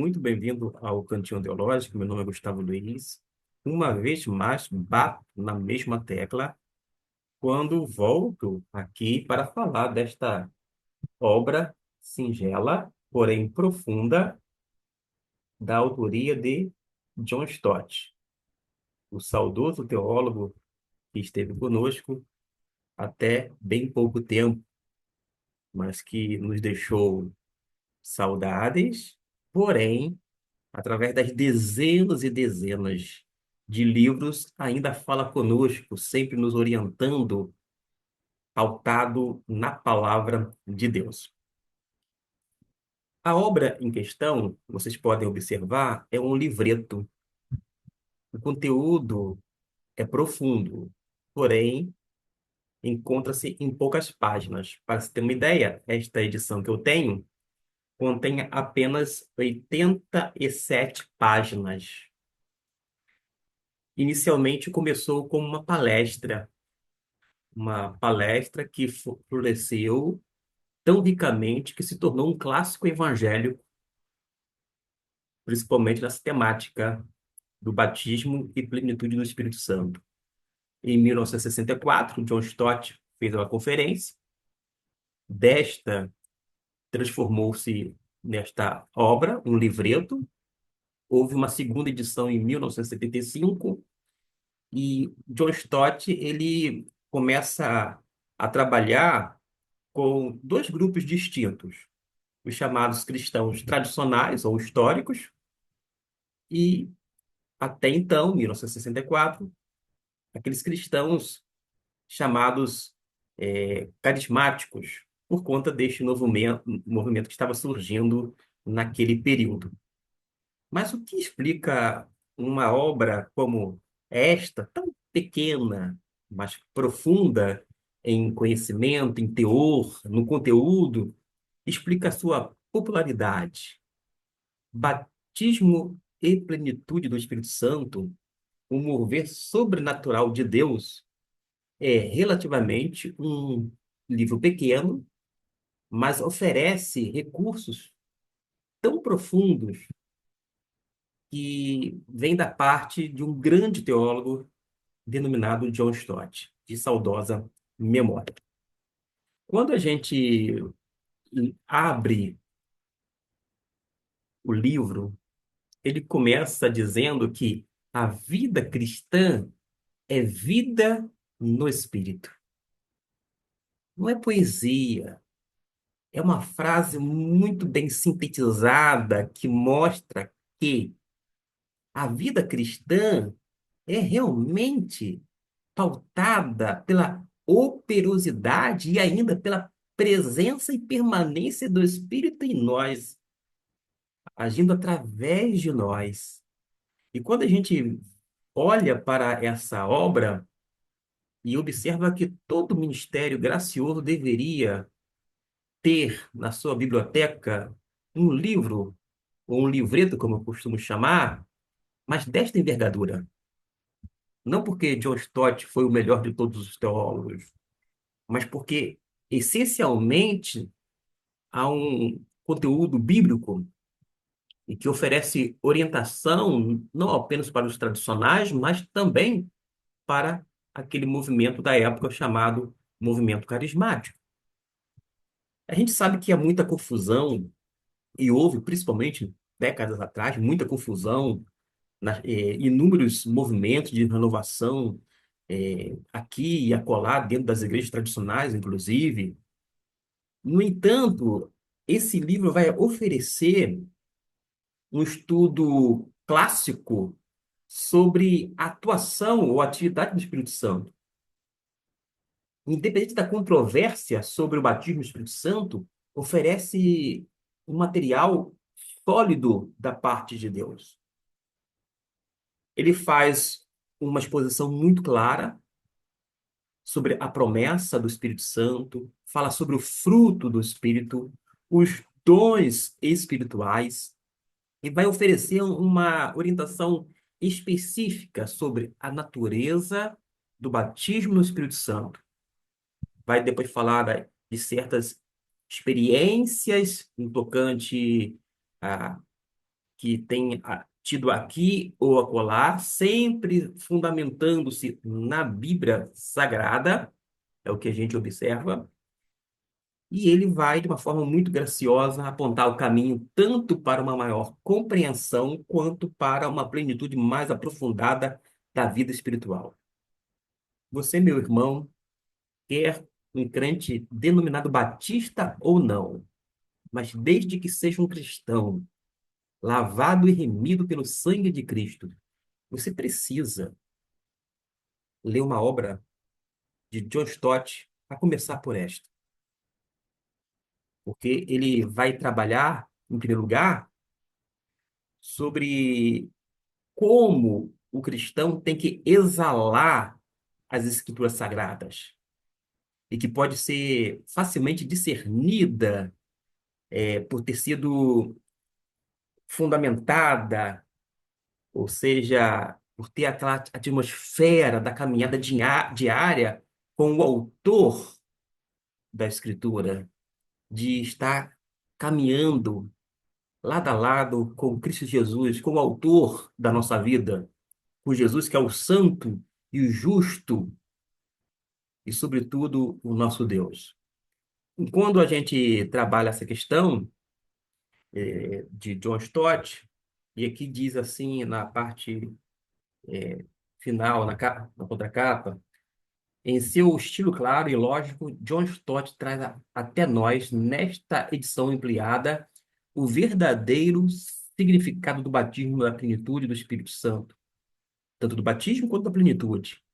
Muito bem-vindo ao Cantinho Teológico. Meu nome é Gustavo Luiz. Uma vez mais, bato na mesma tecla quando volto aqui para falar desta obra singela, porém profunda, da autoria de John Stott, o saudoso teólogo que esteve conosco até bem pouco tempo, mas que nos deixou saudades, porém através das dezenas e dezenas de livros, ainda fala conosco, sempre nos orientando, pautado na palavra de Deus. A obra em questão, vocês podem observar, é um livreto. O conteúdo é profundo, porém, encontra-se em poucas páginas. Para se ter uma ideia, esta edição que eu tenho contém apenas 87 páginas. Inicialmente começou como uma palestra que floresceu tão ricamente que se tornou um clássico evangélico, principalmente nessa temática do batismo e plenitude do Espírito Santo. Em 1964, John Stott fez uma conferência, desta transformou-se nesta obra, um livreto. Houve uma segunda edição em 1975 e John Stott ele começa a trabalhar com dois grupos distintos, os chamados cristãos tradicionais ou históricos, e até então, 1964, aqueles cristãos chamados carismáticos, por conta deste novo movimento que estava surgindo naquele período. Mas o que explica uma obra como esta, tão pequena, mas profunda em conhecimento, em teor, no conteúdo, explica a sua popularidade? Batismo e plenitude do Espírito Santo, o mover sobrenatural de Deus, é relativamente um livro pequeno, mas oferece recursos tão profundos que vêm da parte de um grande teólogo denominado John Stott, de saudosa memória. Quando a gente abre o livro, ele começa dizendo que a vida cristã é vida no espírito. Não é poesia, é uma frase muito bem sintetizada que mostra que a vida cristã é realmente pautada pela operosidade e ainda pela presença e permanência do Espírito em nós, agindo através de nós. E quando a gente olha para essa obra e observa que todo ministério gracioso deveria ter na sua biblioteca um livro, ou um livreto, como eu costumo chamar, mas desta envergadura. Não porque John Stott foi o melhor de todos os teólogos, mas porque, essencialmente, há um conteúdo bíblico e que oferece orientação não apenas para os tradicionais, mas também para aquele movimento da época chamado movimento carismático. A gente sabe que há muita confusão, e houve, principalmente décadas atrás, muita confusão, inúmeros movimentos de renovação, aqui e acolá, dentro das igrejas tradicionais, inclusive. No entanto, esse livro vai oferecer um estudo clássico sobre a atuação ou atividade do Espírito Santo. Independente da controvérsia sobre o batismo do Espírito Santo, oferece um material sólido da parte de Deus. Ele faz uma exposição muito clara sobre a promessa do Espírito Santo, fala sobre o fruto do Espírito, os dons espirituais, e vai oferecer uma orientação específica sobre a natureza do batismo no Espírito Santo. Vai depois falar de certas experiências no tocante a que tem tido aqui ou acolá, sempre fundamentando-se na Bíblia Sagrada, é o que a gente observa, e ele vai, de uma forma muito graciosa, apontar o caminho tanto para uma maior compreensão quanto para uma plenitude mais aprofundada da vida espiritual. Você, meu irmão, quer um crente denominado batista ou não, mas desde que seja um cristão, lavado e remido pelo sangue de Cristo, você precisa ler uma obra de John Stott, a começar por esta, porque ele vai trabalhar, em primeiro lugar, sobre como o cristão tem que exalar as escrituras sagradas e que pode ser facilmente discernida por ter sido fundamentada, ou seja, por ter aquela atmosfera da caminhada diária com o autor da escritura, de estar caminhando lado a lado com Cristo Jesus, com o autor da nossa vida, com Jesus que é o santo e o justo e, sobretudo, o nosso Deus. E quando a gente trabalha essa questão de John Stott, e aqui diz assim na parte final, na contracapa, em seu estilo claro e lógico, John Stott traz até nós, nesta edição ampliada, o verdadeiro significado do batismo da plenitude do Espírito Santo, tanto do batismo quanto da plenitude,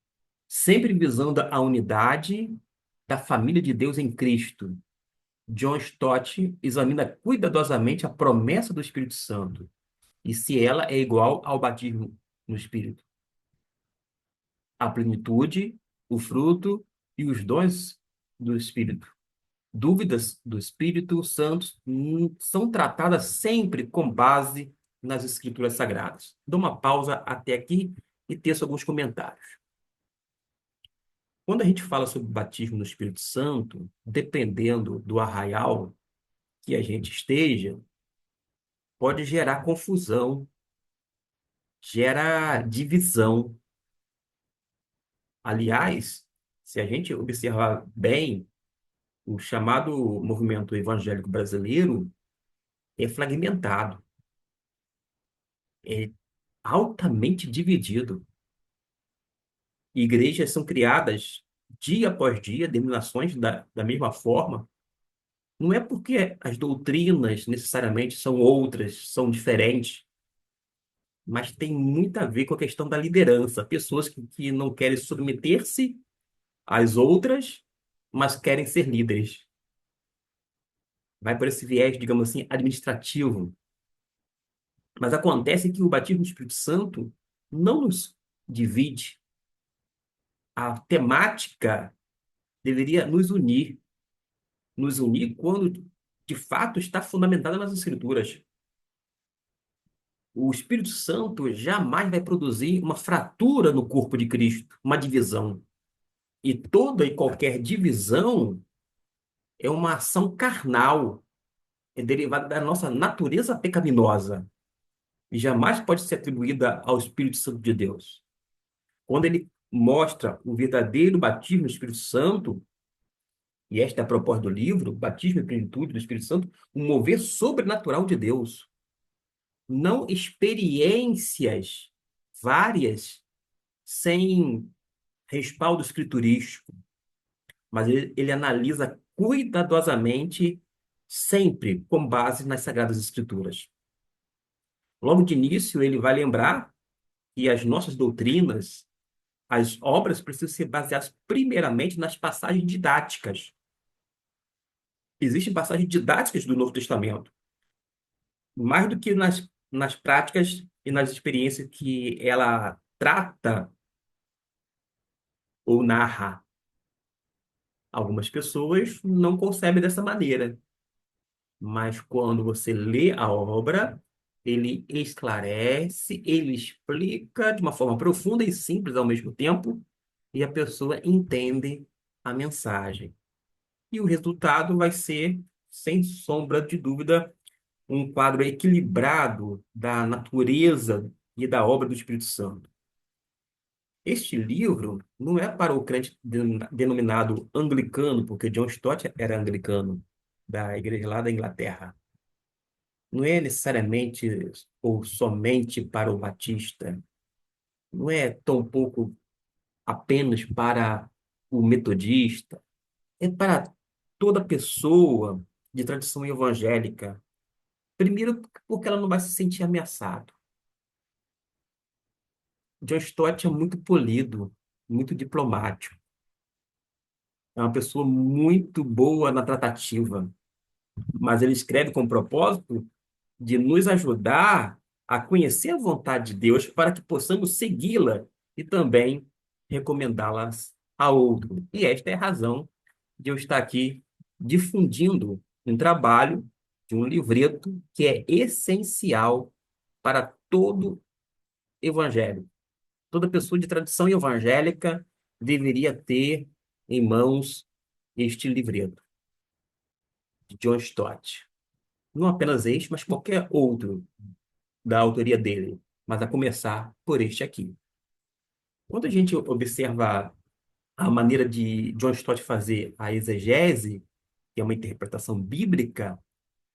sempre visando a unidade da família de Deus em Cristo. John Stott examina cuidadosamente a promessa do Espírito Santo e se ela é igual ao batismo no Espírito. A plenitude, o fruto e os dons do Espírito. Dúvidas do Espírito Santo são tratadas sempre com base nas Escrituras Sagradas. Dou uma pausa até aqui e teço alguns comentários. Quando a gente fala sobre batismo no Espírito Santo, dependendo do arraial que a gente esteja, pode gerar confusão, gera divisão. Aliás, se a gente observar bem, o chamado movimento evangélico brasileiro é fragmentado, é altamente dividido. Igrejas são criadas dia após dia, denominações da mesma forma. Não é porque as doutrinas necessariamente são outras, são diferentes, mas tem muito a ver com a questão da liderança. Pessoas que não querem submeter-se às outras, mas querem ser líderes. Vai por esse viés, digamos assim, administrativo. Mas acontece que o batismo do Espírito Santo não nos divide. A temática deveria nos unir quando de fato está fundamentada nas Escrituras. O Espírito Santo jamais vai produzir uma fratura no corpo de Cristo, uma divisão. E toda e qualquer divisão é uma ação carnal, é derivada da nossa natureza pecaminosa e jamais pode ser atribuída ao Espírito Santo de Deus. Quando ele mostra o verdadeiro batismo do Espírito Santo, e esta é a proposta do livro, Batismo e Plenitude do Espírito Santo, um mover sobrenatural de Deus, não experiências várias sem respaldo escriturístico, mas ele analisa cuidadosamente, sempre com base nas Sagradas Escrituras. Logo de início, ele vai lembrar que as nossas doutrinas, as obras precisam ser baseadas primeiramente nas passagens didáticas. Existem passagens didáticas do Novo Testamento, mais do que nas práticas e nas experiências que ela trata ou narra. Algumas pessoas não concebem dessa maneira, mas quando você lê a obra, ele esclarece, ele explica de uma forma profunda e simples ao mesmo tempo, e a pessoa entende a mensagem. E o resultado vai ser, sem sombra de dúvida, um quadro equilibrado da natureza e da obra do Espírito Santo. Este livro não é para o crente denominado anglicano, porque John Stott era anglicano, da igreja lá da Inglaterra. Não é necessariamente ou somente para o batista. Não é tampouco apenas para o metodista. É para toda pessoa de tradição evangélica. Primeiro, porque ela não vai se sentir ameaçada. John Stott é muito polido, muito diplomático. É uma pessoa muito boa na tratativa, mas ele escreve com o propósito de nos ajudar a conhecer a vontade de Deus para que possamos segui-la e também recomendá-las a outro. E esta é a razão de eu estar aqui difundindo um trabalho de um livreto que é essencial para todo evangelho. Toda pessoa de tradição evangélica deveria ter em mãos este livreto de John Stott. Não apenas este, mas qualquer outro da autoria dele, mas a começar por este aqui. Quando a gente observa a maneira de John Stott fazer a exegese, que é uma interpretação bíblica,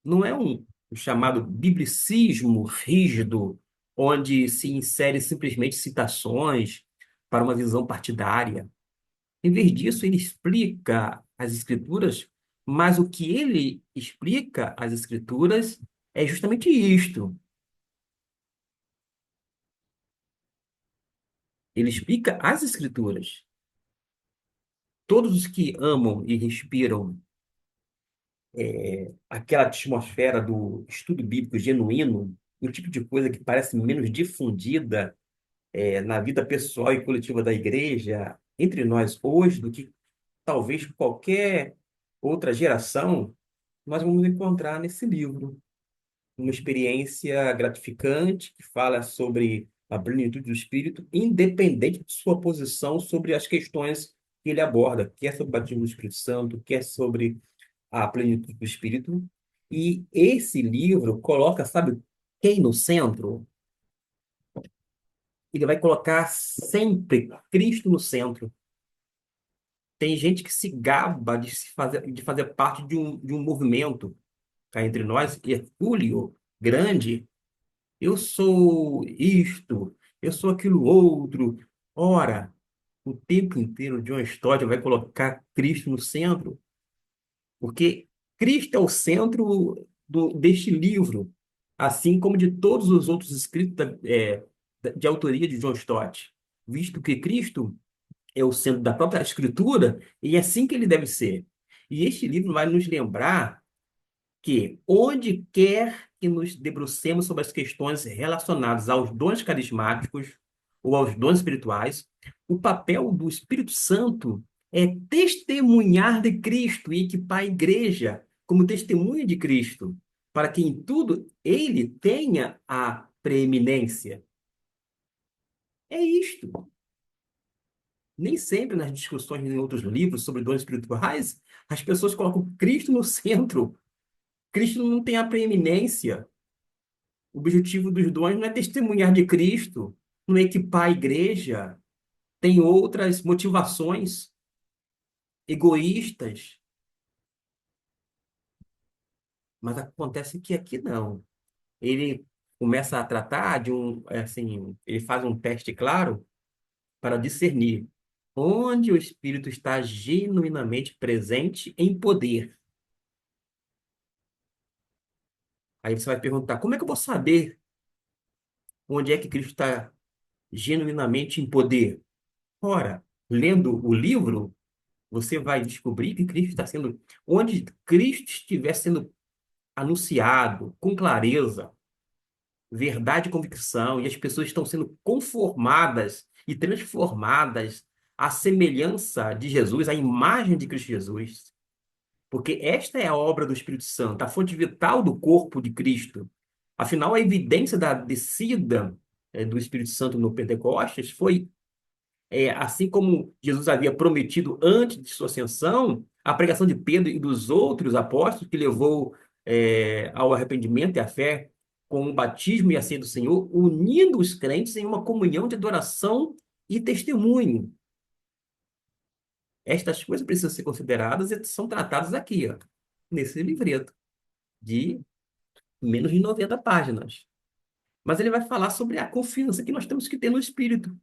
não é um chamado biblicismo rígido, onde se insere simplesmente citações para uma visão partidária. Em vez disso, ele explica as escrituras, mas o que ele explica as escrituras é justamente isto. Ele explica as escrituras. Todos os que amam e respiram aquela atmosfera do estudo bíblico genuíno, o tipo de coisa que parece menos difundida na vida pessoal e coletiva da igreja, entre nós hoje, do que talvez qualquer outra geração, nós vamos encontrar nesse livro. Uma experiência gratificante que fala sobre a plenitude do Espírito, independente de sua posição sobre as questões que ele aborda, quer sobre o batismo do Espírito Santo, quer sobre a plenitude do Espírito. E esse livro coloca, sabe, quem no centro? Ele vai colocar sempre Cristo no centro. Tem gente que se gaba de fazer parte de um movimento cá entre nós, hercúleo, grande. Eu sou isto, eu sou aquilo outro. Ora, o tempo inteiro John Stott vai colocar Cristo no centro, porque Cristo é o centro deste livro, assim como de todos os outros escritos de autoria de John Stott, visto que Cristo é o centro da própria Escritura e é assim que ele deve ser. E este livro vai nos lembrar que, onde quer que nos debrucemos sobre as questões relacionadas aos dons carismáticos ou aos dons espirituais, o papel do Espírito Santo é testemunhar de Cristo e equipar a igreja como testemunha de Cristo, para que em tudo ele tenha a preeminência. É isto. Nem sempre nas discussões em outros livros sobre dons espirituais, as pessoas colocam Cristo no centro. Cristo não tem a preeminência. O objetivo dos dons não é testemunhar de Cristo, não é equipar a igreja. Tem outras motivações egoístas. Mas acontece que aqui não. Ele começa a tratar de assim, ele faz um teste claro para discernir onde o Espírito está genuinamente presente em poder. Aí você vai perguntar, como é que eu vou saber onde é que Cristo está genuinamente em poder? Ora, lendo o livro, você vai descobrir que Cristo está sendo, onde Cristo estiver sendo anunciado com clareza, verdade e convicção, e as pessoas estão sendo conformadas e transformadas à semelhança de Jesus, à imagem de Cristo Jesus. Porque esta é a obra do Espírito Santo, a fonte vital do corpo de Cristo. Afinal, a evidência da descida do Espírito Santo no Pentecostes foi assim como Jesus havia prometido antes de sua ascensão, a pregação de Pedro e dos outros apóstolos que levou ao arrependimento e à fé, com o batismo e a ceia do Senhor, unindo os crentes em uma comunhão de adoração e testemunho. Estas coisas precisam ser consideradas e são tratadas aqui, ó, nesse livreto, de menos de 90 páginas. Mas ele vai falar sobre a confiança que nós temos que ter no Espírito.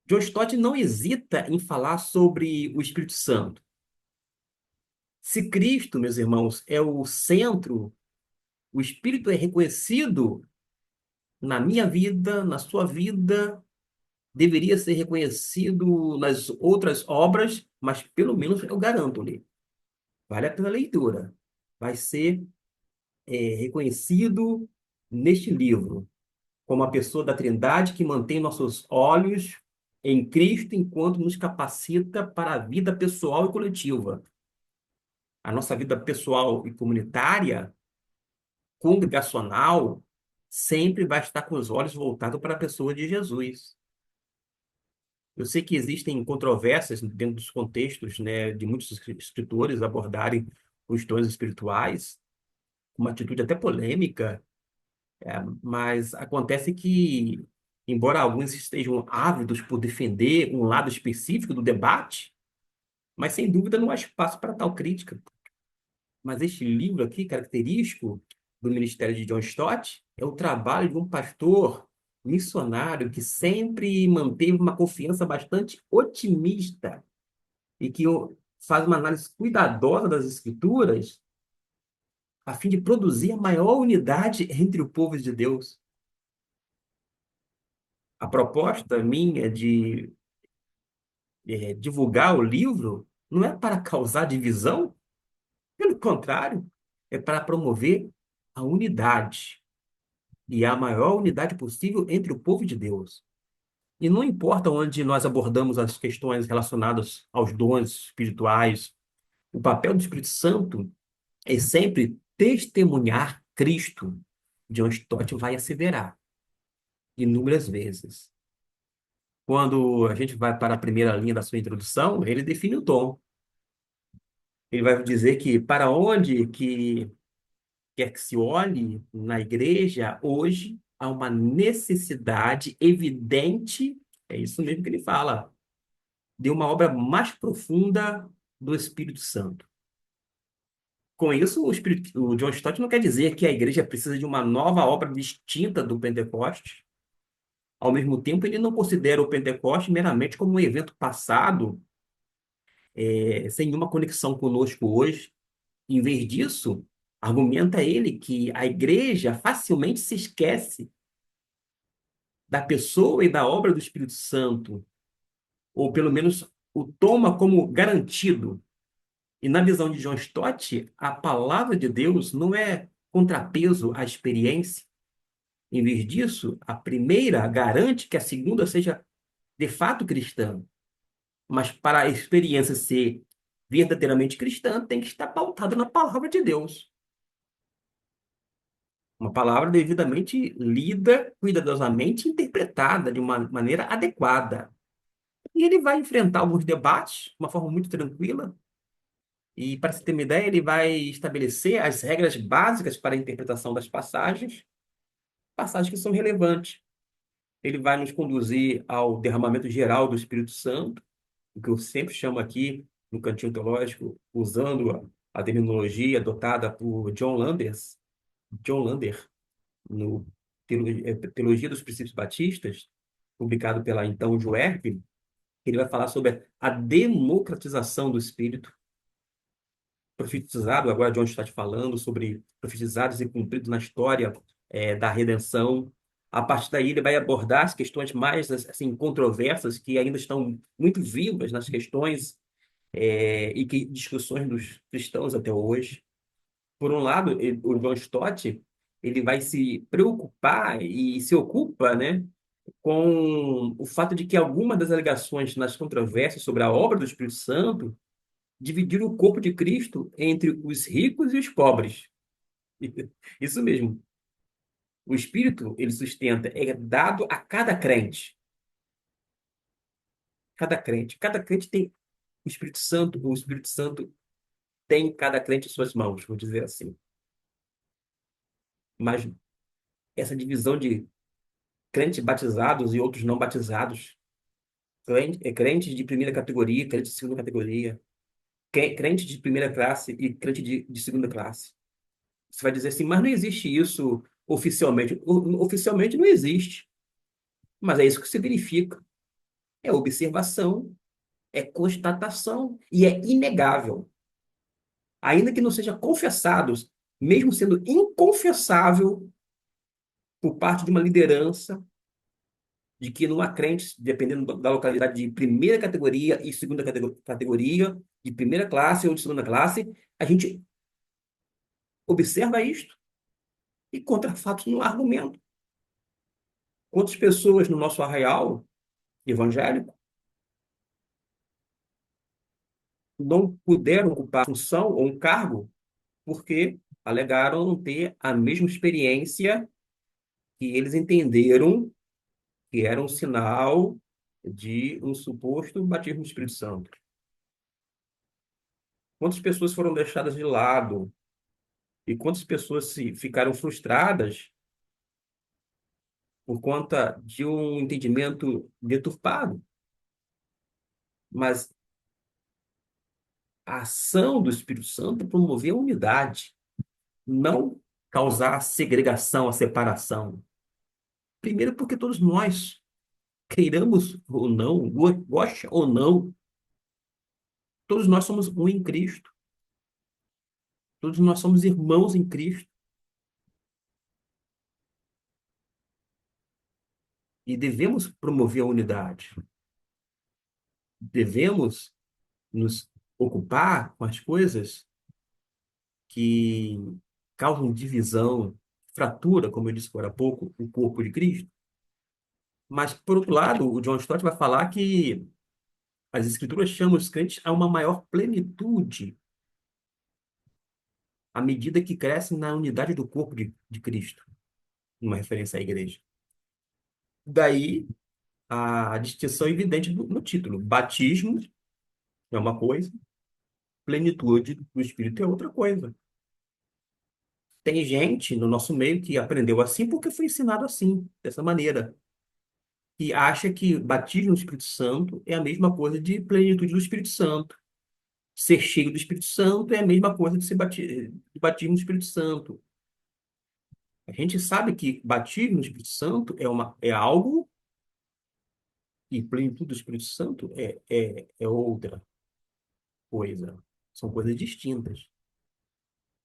John Stott não hesita em falar sobre o Espírito Santo. Se Cristo, meus irmãos, é o centro, o Espírito é reconhecido na minha vida, na sua vida, deveria ser reconhecido nas outras obras, mas pelo menos eu garanto-lhe, vale a pena a leitura. Vai ser reconhecido neste livro como a pessoa da Trindade que mantém nossos olhos em Cristo enquanto nos capacita para a vida pessoal e coletiva. A nossa vida pessoal e comunitária, congregacional, sempre vai estar com os olhos voltados para a pessoa de Jesus. Eu sei que existem controvérsias dentro dos contextos, né, de muitos escritores abordarem os dons espirituais, com uma atitude até polêmica, mas acontece que, embora alguns estejam ávidos por defender um lado específico do debate, mas sem dúvida não há espaço para tal crítica. Mas este livro aqui, característico do ministério de John Stott, é o trabalho de um pastor missionário que sempre manteve uma confiança bastante otimista e que faz uma análise cuidadosa das Escrituras a fim de produzir a maior unidade entre o povo de Deus. A proposta minha de divulgar o livro não é para causar divisão, pelo contrário, é para promover a unidade e a maior unidade possível entre o povo de Deus. E não importa onde nós abordamos as questões relacionadas aos dons espirituais, o papel do Espírito Santo é sempre testemunhar Cristo. John Stott vai asseverar inúmeras vezes. Quando a gente vai para a primeira linha da sua introdução, ele define o dom. Ele vai dizer que para onde que quer que se olhe na igreja, hoje há uma necessidade evidente, é isso mesmo que ele fala, de uma obra mais profunda do Espírito Santo. Com isso, o John Stott não quer dizer que a igreja precisa de uma nova obra distinta do Pentecoste. Ao mesmo tempo, ele não considera o Pentecoste meramente como um evento passado, sem nenhuma conexão conosco hoje. Em vez disso, argumenta ele que a igreja facilmente se esquece da pessoa e da obra do Espírito Santo, ou pelo menos o toma como garantido. E na visão de John Stott, a palavra de Deus não é contrapeso à experiência. Em vez disso, a primeira garante que a segunda seja de fato cristã. Mas para a experiência ser verdadeiramente cristã, tem que estar pautada na palavra de Deus. Uma palavra devidamente lida, cuidadosamente interpretada de uma maneira adequada. E ele vai enfrentar alguns debates de uma forma muito tranquila. E, para se ter uma ideia, ele vai estabelecer as regras básicas para a interpretação das passagens, passagens que são relevantes. Ele vai nos conduzir ao derramamento geral do Espírito Santo, o que eu sempre chamo aqui, no Cantinho Teológico, usando a terminologia adotada por John Lander, no Teologia dos Princípios Batistas, publicado pela então Juerp. Ele vai falar sobre a democratização do Espírito, profetizado, agora John está te falando sobre profetizados e cumpridos na história da redenção. A partir daí, ele vai abordar as questões mais assim, controversas, que ainda estão muito vivas nas questões e que discussões dos cristãos até hoje. Por um lado, o John Stott ele vai se preocupar e se ocupa, né, com o fato de que algumas das alegações nas controvérsias sobre a obra do Espírito Santo dividiram o corpo de Cristo entre os ricos e os pobres. Isso mesmo. O Espírito, ele sustenta, é dado a cada crente. Cada crente. Cada crente tem o Espírito Santo tem cada crente em suas mãos, vou dizer assim. Mas essa divisão de crentes batizados e outros não batizados, crentes de primeira categoria, crentes de segunda categoria, crente de primeira classe e crente de segunda classe. Você vai dizer assim, mas não existe isso oficialmente. Oficialmente não existe, mas é isso que se verifica. É observação, é constatação e é inegável. Ainda que não seja confessados, mesmo sendo inconfessável por parte de uma liderança, de que não há crentes, dependendo da localidade, de primeira categoria e segunda categoria, de primeira classe ou de segunda classe, a gente observa isto e contra fatos não há argumento. Quantas pessoas no nosso arraial evangélico não puderam ocupar função ou um cargo porque alegaram não ter a mesma experiência que eles entenderam que era um sinal de um suposto batismo do Espírito Santo. Quantas pessoas foram deixadas de lado e quantas pessoas ficaram frustradas por conta de um entendimento deturpado? Mas a ação do Espírito Santo é promover a unidade, não causar a segregação, a separação. Primeiro, porque todos nós, queiramos ou não, goste ou não, todos nós somos um em Cristo. Todos nós somos irmãos em Cristo e devemos promover a unidade. Devemos nos ocupar com as coisas que causam divisão, fratura, como eu disse agora há pouco, o corpo de Cristo. Mas, por outro lado, o John Stott vai falar que as Escrituras chamam os crentes a uma maior plenitude à medida que crescem na unidade do corpo de Cristo, uma referência à igreja. Daí a distinção evidente no título. Batismo é uma coisa, plenitude do Espírito é outra coisa. Tem gente no nosso meio que aprendeu assim porque foi ensinado assim, dessa maneira, que acha que batismo no Espírito Santo é a mesma coisa de plenitude do Espírito Santo. Ser cheio do Espírito Santo é a mesma coisa de ser de batismo no Espírito Santo. A gente sabe que batismo no Espírito Santo é algo e plenitude do Espírito Santo é outra coisa. São coisas distintas.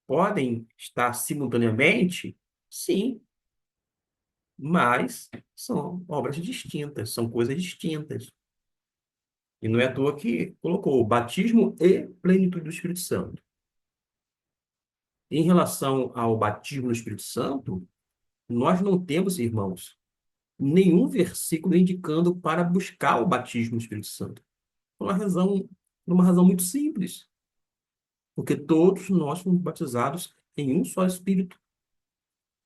Podem estar simultaneamente, sim, mas são obras distintas, são coisas distintas. E não é à toa que colocou batismo e plenitude do Espírito Santo. Em relação ao batismo no Espírito Santo, nós não temos, irmãos, nenhum versículo indicando para buscar o batismo no Espírito Santo. Por uma razão muito simples. Porque todos nós fomos batizados em um só Espírito.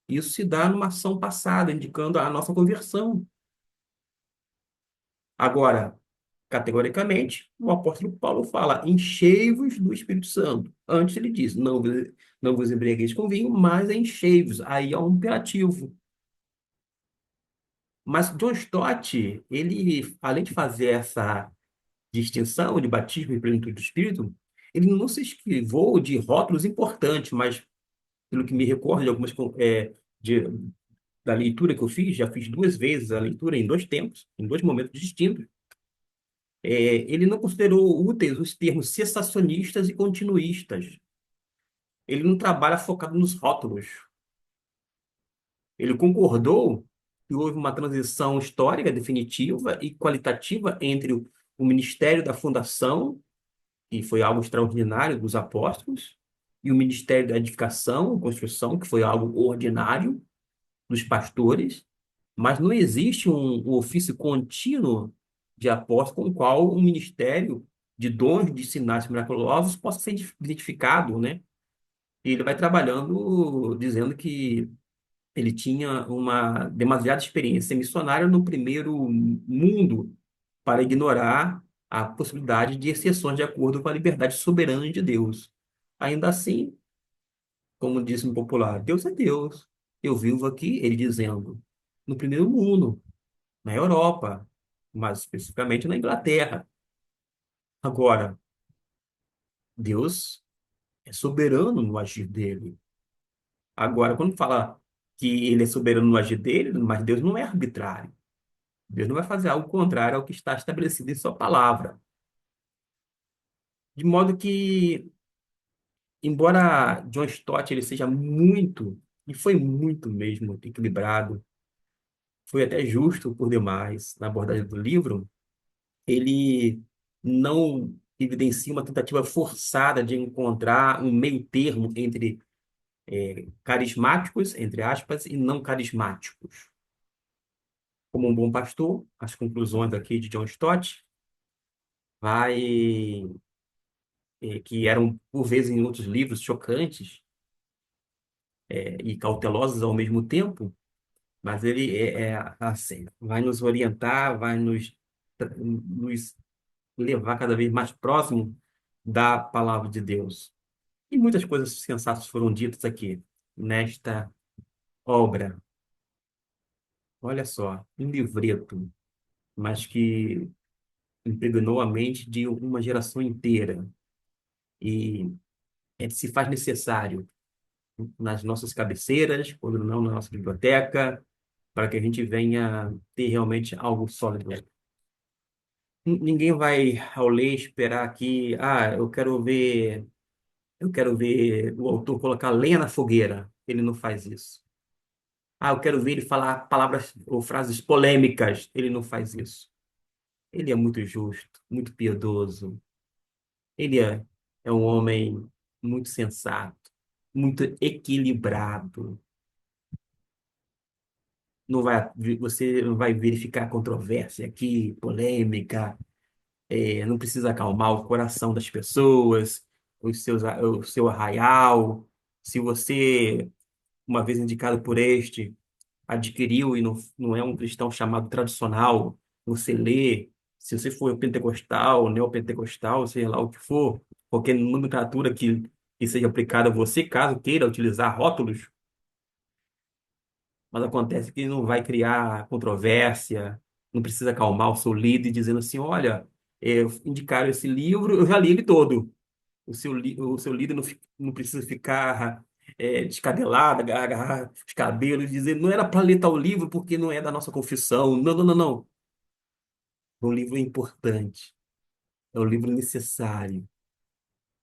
Isso se dá numa ação passada, indicando a nossa conversão. Agora, categoricamente, o apóstolo Paulo fala, enchei-vos do Espírito Santo. Antes ele diz, não vos embriagueis com vinho, mas enchei-vos. Aí é um imperativo. Mas John Stott, ele, além de fazer essa distinção de batismo e plenitude do Espírito, ele não se esquivou de rótulos importantes, mas pelo que me recordo de de, da leitura que eu fiz, já fiz duas vezes a leitura em dois tempos, em dois momentos distintos, ele não considerou úteis os termos cessacionistas e continuistas. Ele não trabalha focado nos rótulos. Ele concordou que houve uma transição histórica definitiva e qualitativa entre o ministério da fundação, que foi algo extraordinário dos apóstolos, e o ministério da edificação, construção, que foi algo ordinário dos pastores, mas não existe um ofício contínuo de apóstolo com o qual um ministério de dons de sinais miraculosos possa ser identificado, né? E ele vai trabalhando dizendo que ele tinha uma demasiada experiência missionária no primeiro mundo para ignorar a possibilidade de exceções de acordo com a liberdade soberana de Deus. Ainda assim, como disse no popular, Deus é Deus. Eu vivo aqui, ele dizendo, no primeiro mundo, na Europa, mais especificamente na Inglaterra. Agora, Deus é soberano no agir dele. Agora, quando fala que ele é soberano no agir dele, mas Deus não é arbitrário. Deus não vai fazer algo contrário ao que está estabelecido em sua palavra. De modo que, embora John Stott ele seja muito, e foi muito mesmo, equilibrado, foi até justo por demais na abordagem do livro, ele não evidencia uma tentativa forçada de encontrar um meio termo entre carismáticos, entre aspas, e não carismáticos. Como um bom pastor, as conclusões aqui de John Stott vai que eram por vezes em outros livros chocantes e cautelosos ao mesmo tempo, mas ele assim, vai nos orientar, vai nos levar cada vez mais próximo da palavra de Deus. E muitas coisas sensatas foram ditas aqui nesta obra. Olha só, um livreto, mas que impregnou a mente de uma geração inteira e se faz necessário nas nossas cabeceiras, quando não na nossa biblioteca, para que a gente venha ter realmente algo sólido. Ninguém vai ao ler esperar que, eu quero ver o autor colocar lenha na fogueira. Ele não faz isso. Eu quero ver ele falar palavras ou frases polêmicas. Ele não faz isso. Ele é muito justo, muito piedoso. Ele é um homem muito sensato, muito equilibrado. Não vai, você não vai verificar controvérsia aqui, polêmica. Não precisa acalmar o coração das pessoas, o seu arraial. Se você, uma vez indicado por este, adquiriu e não é um cristão chamado tradicional, você lê, se você for pentecostal, neopentecostal, seja lá o que for, qualquer nomenclatura que seja aplicada a você, caso queira utilizar rótulos, mas acontece que não vai criar controvérsia, não precisa acalmar o seu líder dizendo assim, olha, indicaram esse livro, eu já li ele todo. O seu líder não precisa ficar descabelado, agarrar os cabelos, dizer, não era para ler tal livro porque não é da nossa confissão. Não, não, não, não. É um livro importante, é um livro necessário,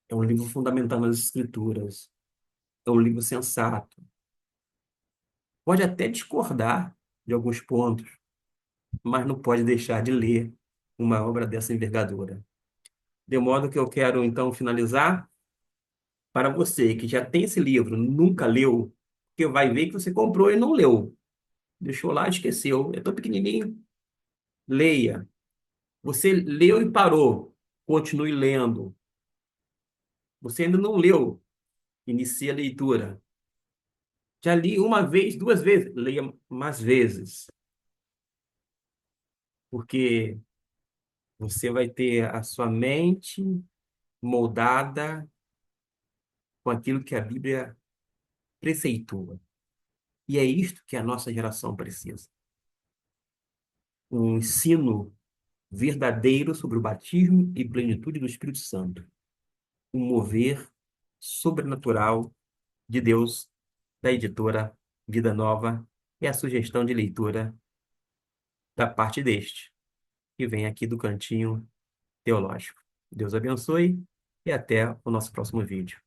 é um livro fundamental nas escrituras, é um livro sensato. Pode até discordar de alguns pontos, mas não pode deixar de ler uma obra dessa envergadura. De modo que eu quero, então, finalizar para você que já tem esse livro, nunca leu, porque vai ver que você comprou e não leu. Deixou lá, esqueceu. É tão pequenininho. Leia. Você leu e parou. Continue lendo. Você ainda não leu. Inicie a leitura. Já li uma vez, duas vezes. Leia mais vezes. Porque você vai ter a sua mente moldada com aquilo que a Bíblia preceitua. E é isto que a nossa geração precisa. Um ensino verdadeiro sobre o batismo e plenitude do Espírito Santo. Um mover sobrenatural de Deus, da editora Vida Nova, e a sugestão de leitura da parte deste, que vem aqui do Cantinho Teológico. Deus abençoe e até o nosso próximo vídeo.